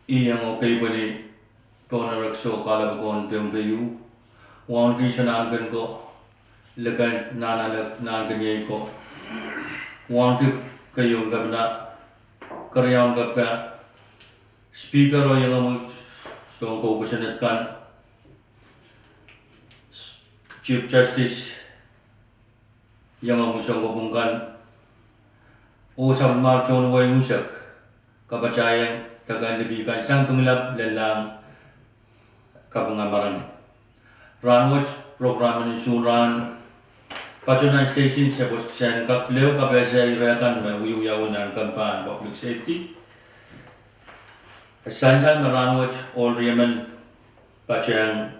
iyang okay bani tonarak so kala bakon POHNPEI wan kisanan kan ko lekan nananak nan kanyay ko wan ki kayong gabna karyang gabka speaker o yung mo so ko kusanat kan Chief Justice yang mo siyang kubungkan usap marchon way musak kapacayang tagandagikan sang pangilap lelang kabangamaran Rahn watch program ni Usuhn Pacunan station sebut sen kap leo kapasa irakan me uyuyawan kampan public safety sanjal Rahn watch all Yemen pacang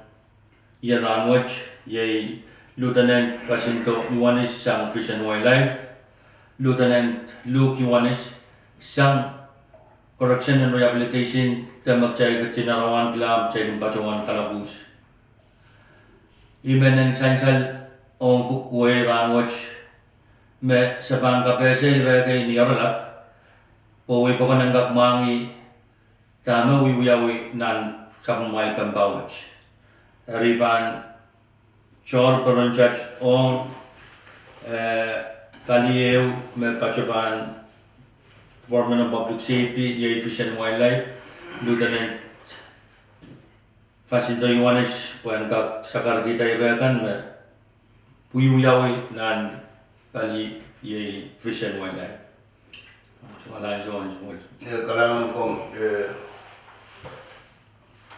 ye Rahn watch ye Lieutenant Jacinto Yuanis sang Fish and Wildlife Lieutenant Luke Yuanis sang Correction and Rehabilitation temak cai kecinarawan kelam cai pacuan kalabus Imen and sanjal ong kukuwe Rahn watch me sabang kapese iragay ni aralap powe pakananggap mangi tama wiwiyawi nan sabang kambawach riban chor peronjat ong kaliew me pacaban Department of Public Safety yay Fish and Wildlife Lieutenant Jacinto Yuanis puan sakar kita irakan me Puyuyawi nan kali ye Fish and Wildlife. Cuma lain soal semua. Kalau kom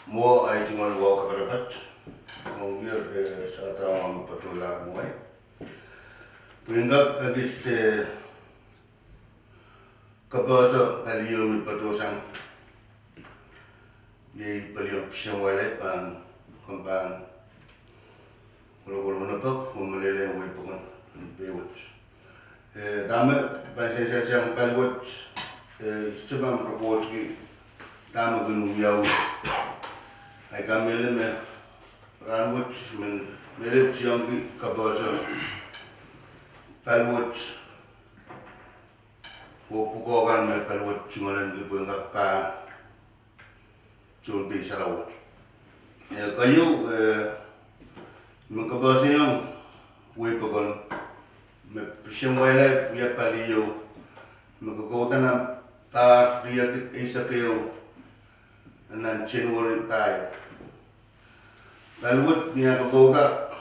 mo ay tinggal walk karapat, mungkin saat awam patola muai. Pinggap agis kapasa kali yung patosan ye paliam Fish and Wildlife pan kompan kalau menepak memelele yang wipungan bewat. Dama bahasa saya pelwat coba report ki dama gunung yau. Ay kami me Rahn watch men mele ciong ki kabasa pelwat. Pukokan me pelwat cuman di bengkak pa cun bi sarawat. Kayu Mengkabasa yang wipagon me Fish and Wildlife ya paliyo mengkakota na par dia kit isa kayo nan chenwori tayo balwut niya kakota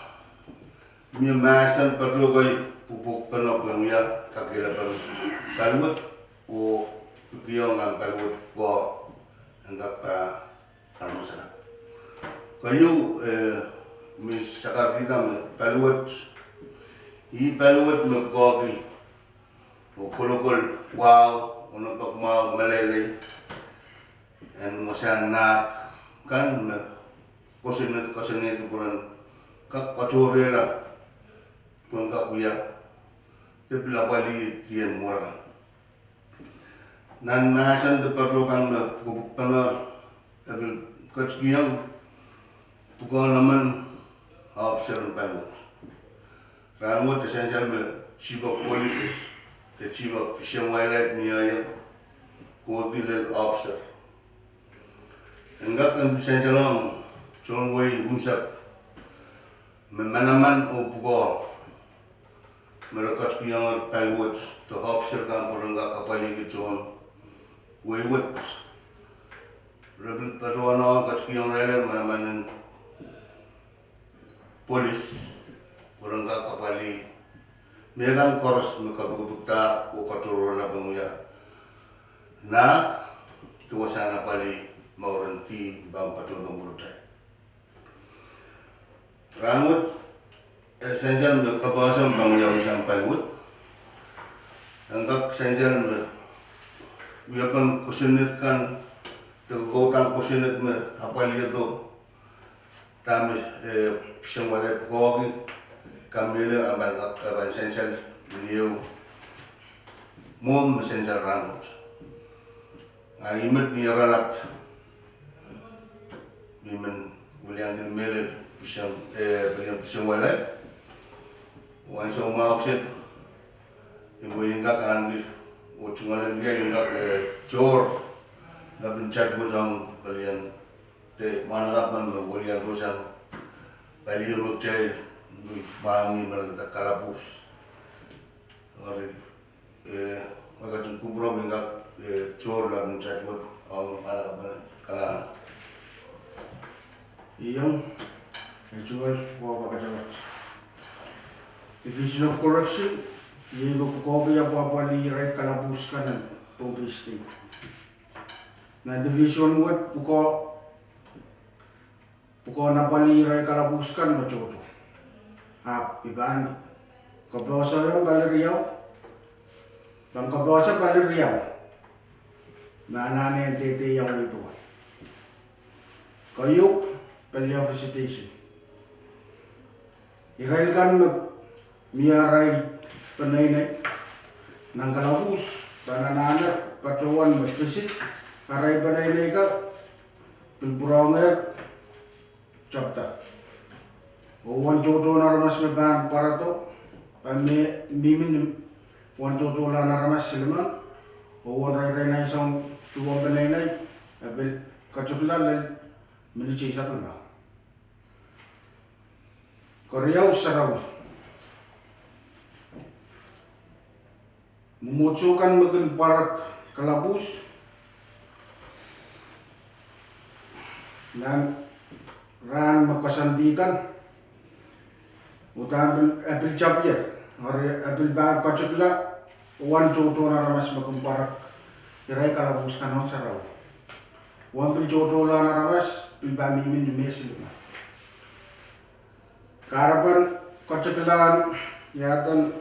mi masan patrogoy pupuk panok ng ya kakilapan balwut o pipiyong ang balwut ko hanggang pa tamusa kayo mis sakar kita pelwat i pelwat maggogi o kulukul wow ono pak mau melele en mosan nak kan kosinit puran kak kachorela puan kak buya tepila wali tien mura nan masan de patrokan kubuk panar abil kachgiyang pugon naman officer and pelwat. Rahn watch essential me chief of police, the chief of Fish and Wildlife niya ko bilal officer. Enggak kan essential ang chong way unsak manaman o pugo merekat kiyang pelwat to officer kan porangga kapali ke chong way wat rebel patrona kat kiyang railer manaman polis kurang kapali megang koros mekabukta o katuro na banguya na tuwasana pali maurenti bang patulong murutay Rahn watch essential mekabasam banguya isang pelwat anggap essential wiyapan kusinit kan tegokotang kusinit me apali itu kami Fish and Wildlife kogi kami le aban essential liu mom essential Rahn watch imet ni ralap imen uliang di mele Fish and Wildlife wan so maukset ibu ingkak kan di ucungan dia ingkak cor labin chat bujang kalian te managap man walian rosang bali yung chay mangi malagta kalabus ori magatun kubro minga chor labin chat bud ang managap man kalaan iyong jual wa kajawat Division of Correction yung kobe ya apa li right kalabus kanan POHNPEI state na division word puko napali rai kalabuskan macoco ibaan kabasa yung bali Riau bang kabasa bali Riau na anane tete yang itu kayu pali visitation irail kan miarai penainai nang kalabus banana pacuan visit arai penainai ka pilpuranger chapter wan jojo naramas me ban parato pame mimin wan jojo la naramas silman wan rai nai sang tuang benai nai abel kachukla le minichi sakla Korea usaraw memunculkan makin parak kalabus dan Rahn makasandikan utan apil chapyer hari apil ba kachukla wan jojo naramas makumparak irai kalabus kanong saraw wan pil jojo la naramas pil ba mimin mesil karapan kachuklaan yatan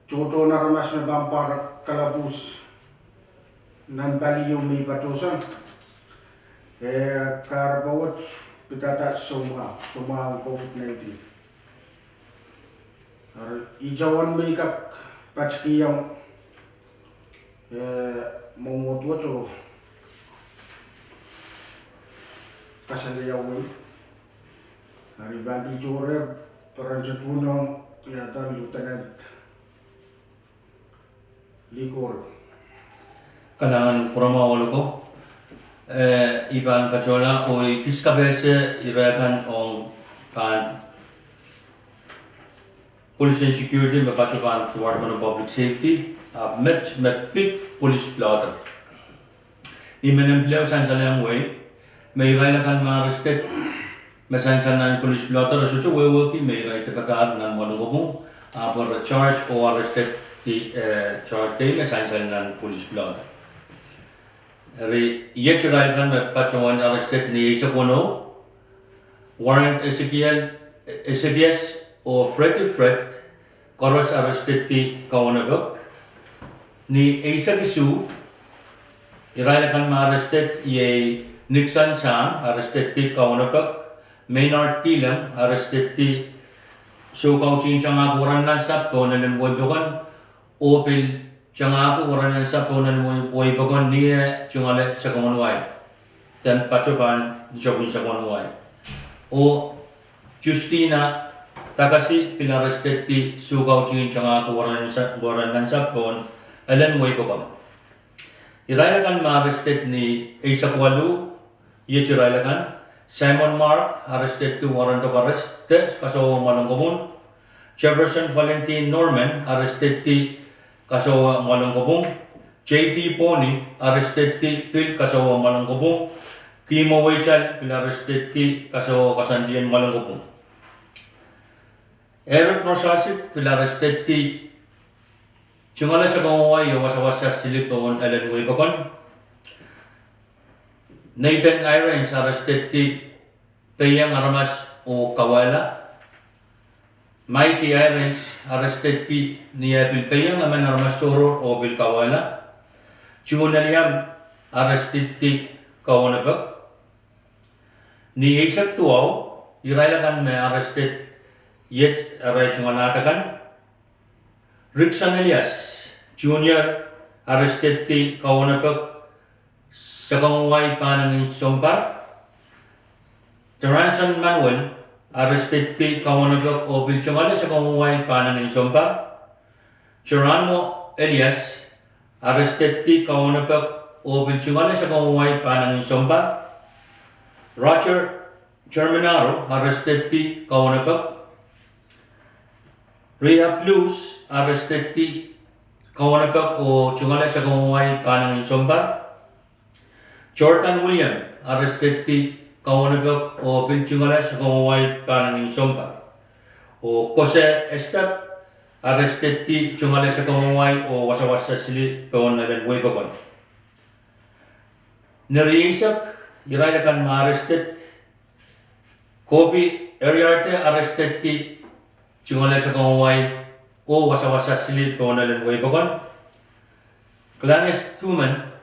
jojo naramas makumparak kalabus nan bali yung may patusan karabawat pitata semua COVID-19. Ijawan mereka pasti yang membuat tu kasaliawi. Hari bandi jore peranjatun ya tan lieutenant Likor. Kanangan promo ko iban pachola o kiska bese irakan on pan police and security me pachokan department of public safety met big police blotter imen empleo sansalang way may irakan ma-arrested masansanan police blotter so to wewe may right patar nan monogobong for charge or arrested the charge kay masansanan police blotter yet kan patungan arrested ni sa kuno warrant SBS o Fred koros arrested ki kawanabok ni isa kisu irala kan ma-arrested ye Nixon Sam arrested ki kawanabok Maynard Kilam arrested ki so kauchin changa kuran lan sap ko nan bodokan opil Changa aku orang yang saponan mo boy bagon niya chungale sa kamanway. Tem pachopan jobin sa kamanway. O Justina takasi pinarrested ki sugaw chingin changa aku orang yang sapon alan moy bagon. Irailakan ma-arrested ni Isa Kwalu yechirailakan Simon Mark arrested ki warrant of arrest kaso malongkomon. Jefferson Valentin Norman arrested ki kasawa malangkobong JT Pony arrested ki pil kasawa malangkobong Kimo Wechal pil arrested ki kasawa kasanjian malangkobong Eric Nosasik pil arrested ki chungala sa kawaway wasawasa silip on Ellen Webakon Nathan Irons arrested ki Peyang Aramas o Kawala Mikey Irons arrested ki niya Pilpayang aman Aramas Toro o Pilkawala. Chunaliam arrested ki Kawanabak. Ni Isak Tuaw, irailakan may arrested yet aray chunganatakan. Rickson Elias Jr. arrested ki Kawanabak sa kawaway panangin Sompar. Teranson Manuel arrested ki Kawanabak o Bilchumala sa kawaway panangin Sompar. Geronimo Elias arrested ki kaonapak o bilchungale sa kawaway panang insomba. Roger Germanaro, arrested ki kaonapak. Rhea Plus, arrested ki kaonapak o chungale sa kawaway panang insomba. Jordan William, arrested ki kaonapak o bilchungale sa kawaway panang insomba. O Jose Estep, arrested ki chungale sa kawaway o wasawasa sili kawan nalan webakon. Nariisak, irailakan ma-arrested. Kobe Ariarte, arrested ki chungale sa kawaway o wasawasa sili kawan nalan webakon. Clarence Tuman,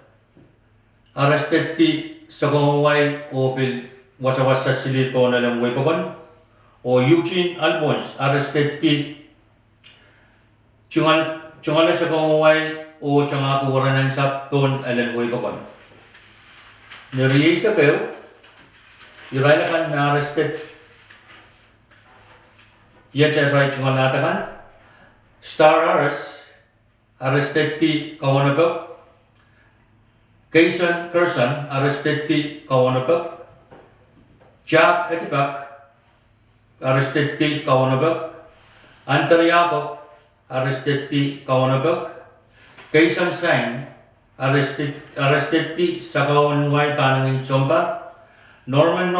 arrested ki sa kawaway o bil wasawasa sili kawan nalan webakon. O Eugene Alphonse, arrested ki chungale sa kawaway o tiyanga kuwaranan sa ton alan webakon. Nariisa kayo, irailakan na arrested yet at right chungalatakan. Star Harris, arrested ki kawanabak. Kaysan Kersan, arrested ki kawanabak. Jack Etipak, arrested ki kawanabak. Anthony Jacob, arrested ki kawanabak. Kaysan Sain, arrested ki sa kawaway panang insomba. Norman,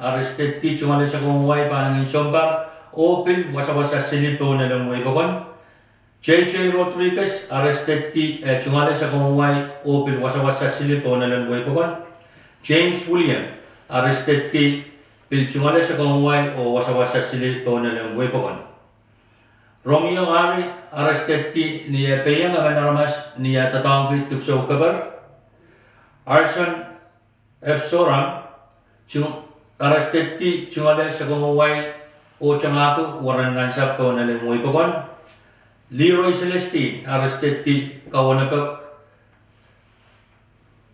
arrested ki chungale sa kawaway panang insomba o pil wasawasa silipo na lang webakon. JJ Rodriguez, arrested ki chungale sa kawaway o pil wasawasa silipo na lang webakon. James William, arrested ki pil chungale sa kawaway o wasawasa silipo na lang webakon. Romeo Ari, arrested ki niya peyang amanaramas niya tatawang ki tukso kabar. Arson F. Soram, arrested ki chungale sa kawaway o changaku waran nansap kawanan mo ipakon. Leroy Celestine, arrested ki kawanapag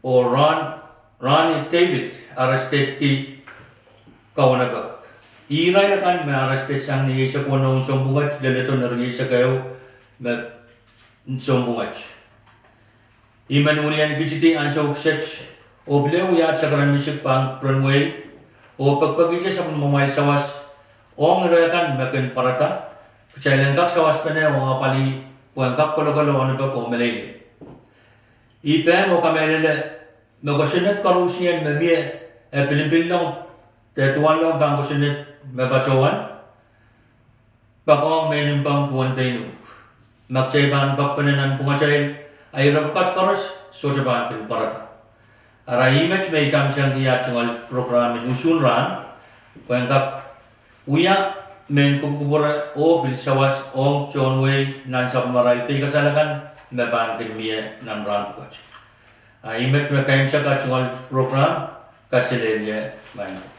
o Rahn David, arrested ki kawanapag. Iray akan may arrested sang niya sa punong sombungat, lalito na rin sa kayo sombungat. Imanulian Gijiti ang sa uksech o blewiyat sa karamisik pang runway o pagpagitya sa pamamahay sawas o ngarayakan makin parata kacailan kak sawas pa na o nga pali puang kak kalagalo ano ba po malili. Ipen o kamelele magasunat karusiyan mabie pilimpil lang tetuan lang bang gusunat mabacawan bakong may nimbang POHNPEI nuk magcayban bakpanan pungacail ay rabukat karos so jaban kin parata. Arahimet may kam siyang iyat sa programin Usuhn Rahn puang kak uya men kubura o bilsawas ong chonway nan sa maray pe kasalakan maban kin miya nan Rahn coach. Arahimet may kam siya ka program kasilenya main.